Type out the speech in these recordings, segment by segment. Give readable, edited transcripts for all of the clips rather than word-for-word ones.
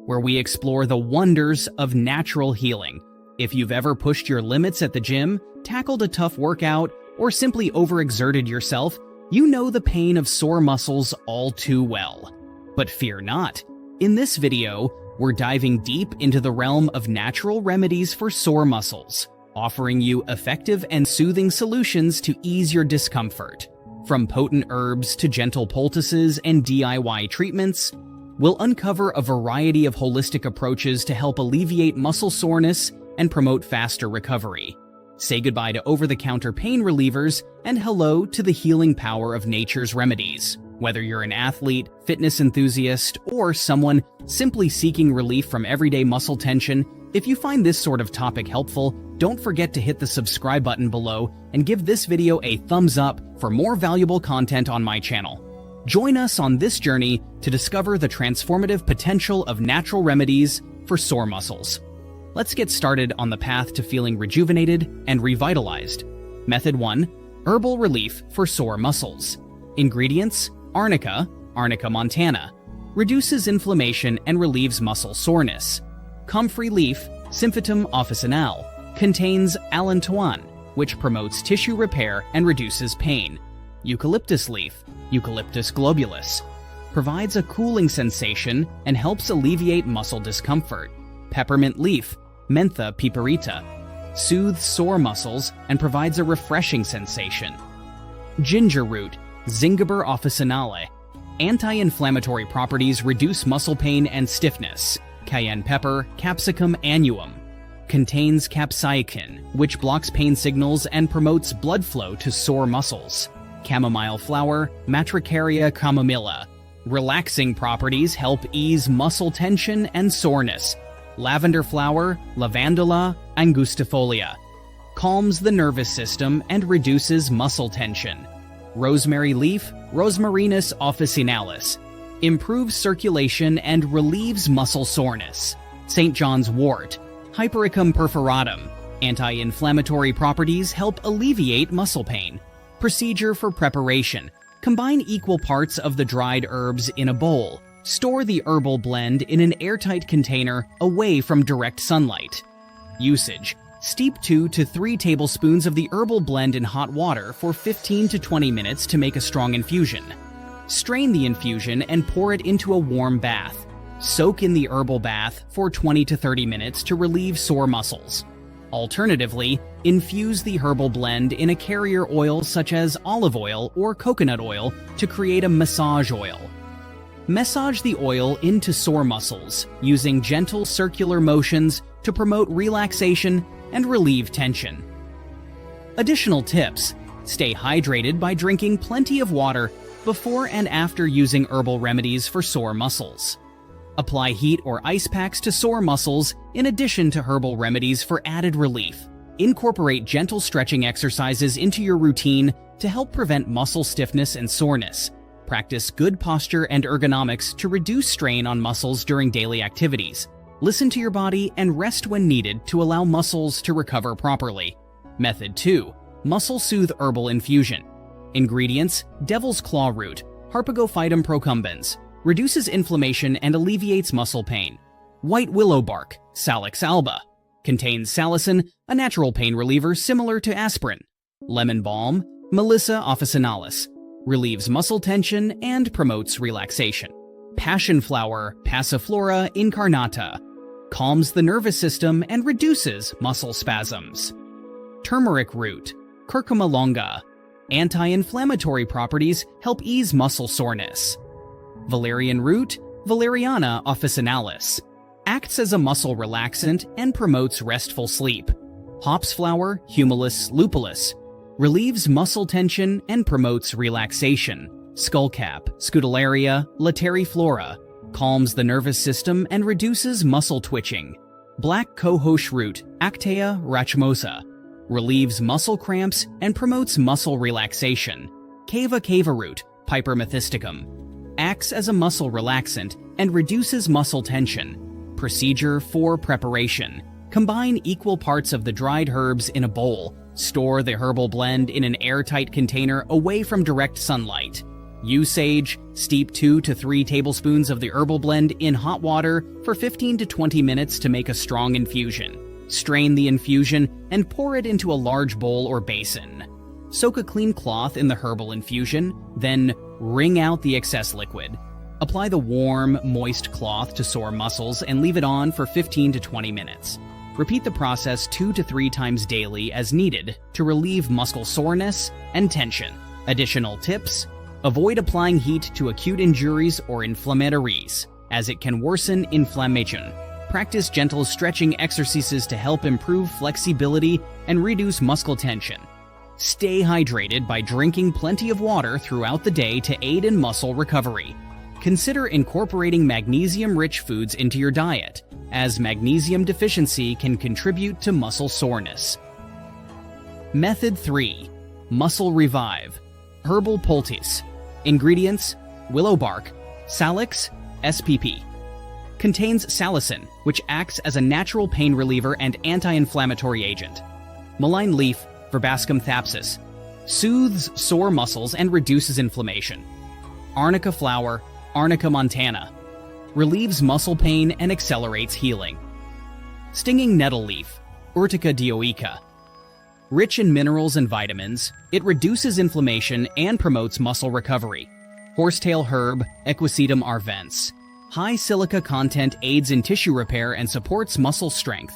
where we explore the wonders of natural healing. If you've ever pushed your limits at the gym, tackled a tough workout, or simply overexerted yourself, you know the pain of sore muscles all too well. But fear not. In this video, we're diving deep into the realm of natural remedies for sore muscles, offering you effective and soothing solutions to ease your discomfort. From potent herbs to gentle poultices and DIY treatments, we'll uncover a variety of holistic approaches to help alleviate muscle soreness and promote faster recovery. Say goodbye to over-the-counter pain relievers and hello to the healing power of nature's remedies. Whether you're an athlete, fitness enthusiast, or someone simply seeking relief from everyday muscle tension, if you find this sort of topic helpful, don't forget to hit the subscribe button below and give this video a thumbs up for more valuable content on my channel. Join us on this journey to discover the transformative potential of natural remedies for sore muscles. Let's get started on the path to feeling rejuvenated and revitalized. Method 1. Herbal relief for sore muscles. Ingredients: arnica, Arnica montana, reduces inflammation and relieves muscle soreness. Comfrey leaf, Symphytum officinale, contains allantoin, which promotes tissue repair and reduces pain. Eucalyptus leaf, Eucalyptus globulus, provides a cooling sensation and helps alleviate muscle discomfort. Peppermint leaf, Mentha piperita, soothes sore muscles and provides a refreshing sensation. Ginger root, Zingiber officinale, anti-inflammatory properties reduce muscle pain and stiffness. Cayenne pepper, Capsicum annuum, contains capsaicin, which blocks pain signals and promotes blood flow to sore muscles. Chamomile flower, Matricaria chamomilla, relaxing properties help ease muscle tension and soreness. Lavender flower, Lavandula angustifolia, calms the nervous system and reduces muscle tension. Rosemary leaf, Rosmarinus officinalis, improves circulation and relieves muscle soreness. St. John's wort, Hypericum perforatum, anti-inflammatory properties help alleviate muscle pain. Procedure for preparation: combine equal parts of the dried herbs in a bowl. Store the herbal blend in an airtight container away from direct sunlight. Usage: steep 2 to 3 tablespoons of the herbal blend in hot water for 15 to 20 minutes to make a strong infusion. Strain the infusion and pour it into a warm bath. Soak in the herbal bath for 20 to 30 minutes to relieve sore muscles. Alternatively, infuse the herbal blend in a carrier oil such as olive oil or coconut oil to create a massage oil. Massage the oil into sore muscles using gentle circular motions to promote relaxation and relieve tension. Additional tips: stay hydrated by drinking plenty of water before and after using herbal remedies for sore muscles. Apply heat or ice packs to sore muscles in addition to herbal remedies for added relief. Incorporate gentle stretching exercises into your routine to help prevent muscle stiffness and soreness. Practice good posture and ergonomics to reduce strain on muscles during daily activities. Listen to your body and rest when needed to allow muscles to recover properly. Method 2. Muscle Soothe Herbal Infusion. Ingredients: devil's claw root, Harpagophytum procumbens, reduces inflammation and alleviates muscle pain. White willow bark, Salix alba, contains salicin, a natural pain reliever similar to aspirin. Lemon balm, Melissa officinalis, relieves muscle tension and promotes relaxation. Passion flower, Passiflora incarnata, calms the nervous system and reduces muscle spasms. Turmeric root, Curcuma longa, anti-inflammatory properties help ease muscle soreness. Valerian root, Valeriana officinalis, acts as a muscle relaxant and promotes restful sleep. Hops flower, Humulus lupulus, relieves muscle tension and promotes relaxation. Skullcap, Scutellaria lateriflora, calms the nervous system and reduces muscle twitching. Black cohosh root, Actea rachmosa, relieves muscle cramps and promotes muscle relaxation. Cava root, Piper methysticum, acts as a muscle relaxant and reduces muscle tension. Procedure for preparation: combine equal parts of the dried herbs in a bowl. Store the herbal blend in an airtight container away from direct sunlight. Use sage, steep 2 to 3 tablespoons of the herbal blend in hot water for 15 to 20 minutes to make a strong infusion. Strain the infusion and pour it into a large bowl or basin. Soak a clean cloth in the herbal infusion, then wring out the excess liquid. Apply the warm, moist cloth to sore muscles and leave it on for 15 to 20 minutes. Repeat the process 2 to 3 times daily as needed to relieve muscle soreness and tension. Additional tips: avoid applying heat to acute injuries or inflammatories, as it can worsen inflammation. Practice gentle stretching exercises to help improve flexibility and reduce muscle tension. Stay hydrated by drinking plenty of water throughout the day to aid in muscle recovery. Consider incorporating magnesium-rich foods into your diet, as magnesium deficiency can contribute to muscle soreness. Method 3. Muscle Revive. Herbal poultice. Ingredients: willow bark, salix, SPP. Contains salicin, which acts as a natural pain reliever and anti-inflammatory agent. Mullein leaf, Verbascum thapsus, soothes sore muscles and reduces inflammation. Arnica flower, Arnica montana, relieves muscle pain and accelerates healing. Stinging nettle leaf, Urtica dioica. Rich in minerals and vitamins, it reduces inflammation and promotes muscle recovery. Horsetail herb, Equisetum arvense. High silica content aids in tissue repair and supports muscle strength.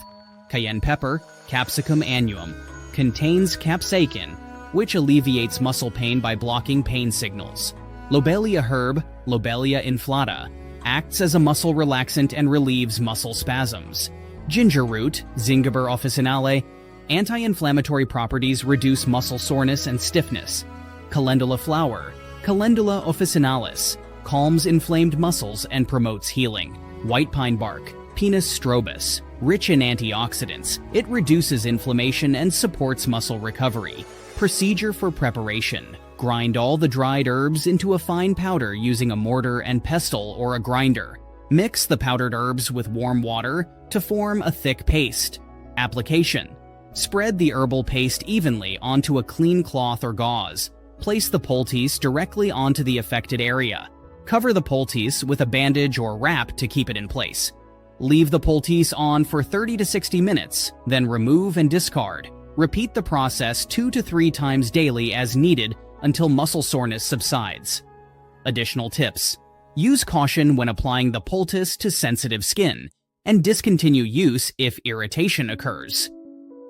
Cayenne pepper, Capsicum annuum, contains capsaicin, which alleviates muscle pain by blocking pain signals. Lobelia herb, Lobelia inflata, acts as a muscle relaxant and relieves muscle spasms. Ginger root, Zingiber officinale, anti-inflammatory properties reduce muscle soreness and stiffness. Calendula flower, Calendula officinalis, calms inflamed muscles and promotes healing. White pine bark, Pinus strobus, rich in antioxidants, it reduces inflammation and supports muscle recovery. Procedure for preparation: grind all the dried herbs into a fine powder using a mortar and pestle or a grinder. Mix the powdered herbs with warm water to form a thick paste. Application: spread the herbal paste evenly onto a clean cloth or gauze. Place the poultice directly onto the affected area. Cover the poultice with a bandage or wrap to keep it in place. Leave the poultice on for 30 to 60 minutes, then remove and discard. Repeat the process 2 to 3 times daily as needed until muscle soreness subsides. Additional tips: use caution when applying the poultice to sensitive skin, and discontinue use if irritation occurs.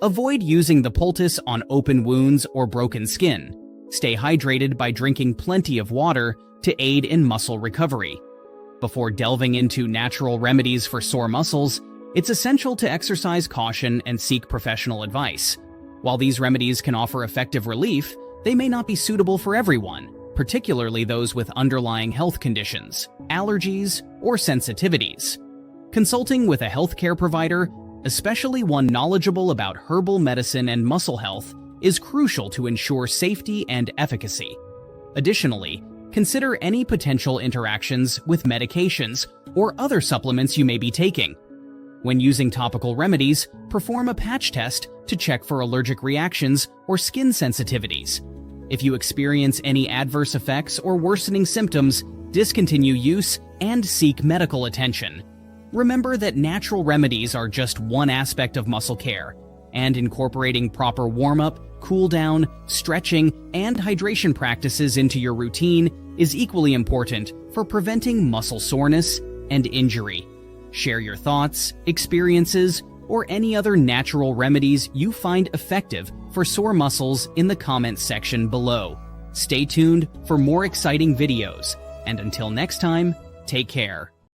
Avoid using the poultice on open wounds or broken skin. Stay hydrated by drinking plenty of water to aid in muscle recovery. Before delving into natural remedies for sore muscles, it's essential to exercise caution and seek professional advice. While these remedies can offer effective relief, they may not be suitable for everyone, particularly those with underlying health conditions, allergies, or sensitivities. Consulting with a healthcare provider, especially one knowledgeable about herbal medicine and muscle health, is crucial to ensure safety and efficacy. Additionally, consider any potential interactions with medications or other supplements you may be taking. When using topical remedies, perform a patch test to check for allergic reactions or skin sensitivities. If you experience any adverse effects or worsening symptoms, discontinue use and seek medical attention. Remember that natural remedies are just one aspect of muscle care, and incorporating proper warm-up, cool-down, stretching, and hydration practices into your routine is equally important for preventing muscle soreness and injury. Share your thoughts, experiences, or any other natural remedies you find effective for sore muscles in the comments section below. Stay tuned for more exciting videos, and until next time, take care.